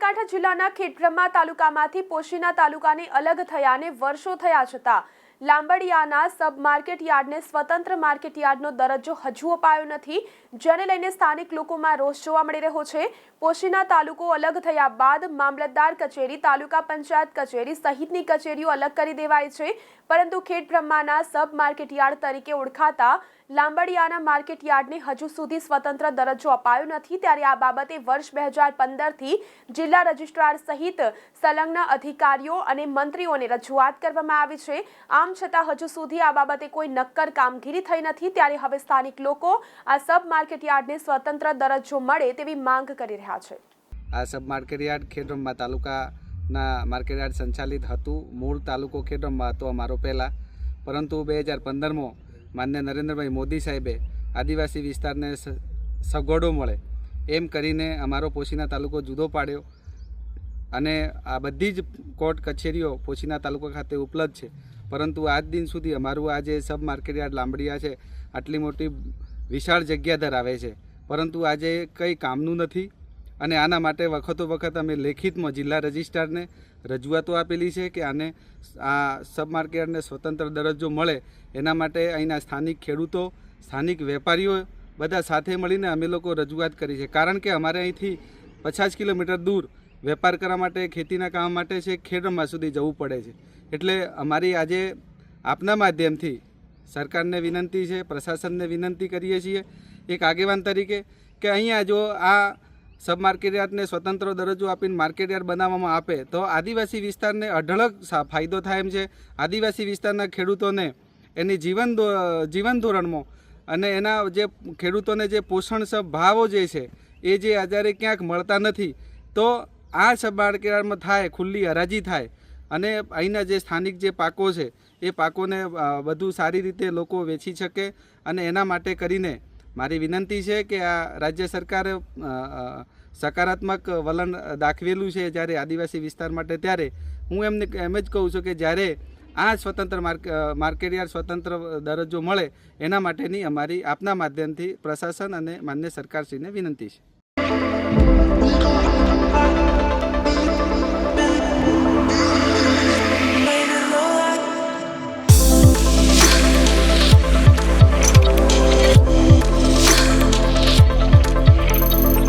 બનાસકાંઠા જિલ્લાના ખેડબ્રહ્મા તાલુકામાંથી પોશીના તાલુકાને અલગ થયાને વર્ષો થયા છતાં લાંબડિયાના સબ માર્કેટ યાર્ડને સ્વતંત્ર માર્કેટ યાર્ડનો દરજ્જો હજુ અપાયો નથી, જેને લઈને સ્થાનિક લોકોમાં રોષ જોવા મળી રહ્યો છે। પોશીના તાલુકો અલગ થયા બાદ મામલતદાર કચેરી, તાલુકા પંચાયત કચેરી સહિતની કચેરીઓ અલગ કરી દેવાઈ છે, પરંતુ ખેડબ્રહ્માના સબ માર્કેટ યાર્ડ તરીકે ઓળખાતા લાંબડિયાના માર્કેટ યાર્ડને હજુ સુધી સ્વતંત્ર દરજ્જો અપાયો નથી। ત્યારે આ બાબતે વર્ષ 2015થી જિલ્લા રજિસ્ટ્રાર સહિત સંલગ્ન અધિકારીઓ અને મંત્રીઓને રજૂઆત કરવામાં આવી છે। આમ છતાં હજુ સુધી આ બાબતે કોઈ નક્કર કામગીરી થઈ નથી। ત્યારે હવે સ્થાનિક લોકો આ સબ માર્કેટ યાર્ડને સ્વતંત્ર દરજ્જો મળે તેવી માંગ કરી રહ્યા છે। આ સબ માર્કેટ યાર્ડ ખેડબ્રહ્મા તાલુકાના માર્કેટ યાર્ડ સંચાલિત હતું। મૂળ તાલુકો ખેડબ્રહ્મા હતો અમારો પહેલાં, પરંતુ 2015માં માન્ય નરેન્દ્રભાઈ મોદી સાહેબે આદિવાસી વિસ્તારને સગવડો મળે એમ કરીને અમારો પોશીના તાલુકો જુદો પાડ્યો અને આ બધી જ કોર્ટ કચેરીઓ પોશીના તાલુકા ખાતે ઉપલબ્ધ છે। પરંતુ આજ દિન સુધી અમારું આ જે સબ માર્કેટ યાર્ડ લાંબડિયા છે આટલી મોટી વિશાળ જગ્યા ધરાવે છે, પરંતુ આજે કંઈ કામનું નથી અને આના માટે વખતો વખત અમે લેખિતમાં જિલ્લા રજિસ્ટ્રારને રજૂઆતો આપેલી છે કે આને આ સબ માર્કેટ યાર્ડને સ્વતંત્ર દરજ્જો મળે એના માટે અહીંના સ્થાનિક ખેડૂતો, સ્થાનિક વેપારીઓ બધા સાથે મળીને અમે લોકો રજૂઆત કરી છે। કારણ કે અમારે અહીંથી 50 કિલોમીટર દૂર વેપાર કરવા માટે, ખેતીના કામ માટે છે ખેડબ્રહ્મા સુધી જવું પડે છે। એટલે અમારી આજે આપના માધ્યમથી સરકારને વિનંતી છે, પ્રશાસનને વિનંતી કરીએ છીએ એક આગેવાન તરીકે કે અહીંયા જો આ સબ માર્કેટ યાર્ડને સ્વતંત્ર દરજ્જો આપીને માર્કેટ યાર્ડ બનાવવામાં આવે તો આદિવાસી વિસ્તારને અઢળક ફાયદો થાય એમ છે। આદિવાસી વિસ્તારના ખેડૂતોને એની જીવન ધોરણમાં અને એના જે ખેડૂતોને જે પોષણક્ષમ ભાવો જે છે એ જે અત્યારે ક્યાંક મળતા નથી, તો આ સબ માર્કેટ યાર્ડમાં થાય, ખુલ્લી હરાજી થાય અને અહીંના જે સ્થાનિક જે પાકો છે એ પાકોને વધુ સારી રીતે લોકો વેચી શકે। અને એના માટે કરીને મારી વિનંતી છે કે આ રાજ્ય સરકારે સકારાત્મક વલણ દાખવેલું છે જ્યારે આદિવાસી વિસ્તાર માટે, ત્યારે હું એમ જ કહું છું કે જ્યારે આ સ્વતંત્ર માર્કેટ યાર્ડ સ્વતંત્ર દરજ્જો મળે એના માટેની અમારી આપના માધ્યમથી પ્રશાસન અને માન્ય સરકારશ્રીને વિનંતી છે।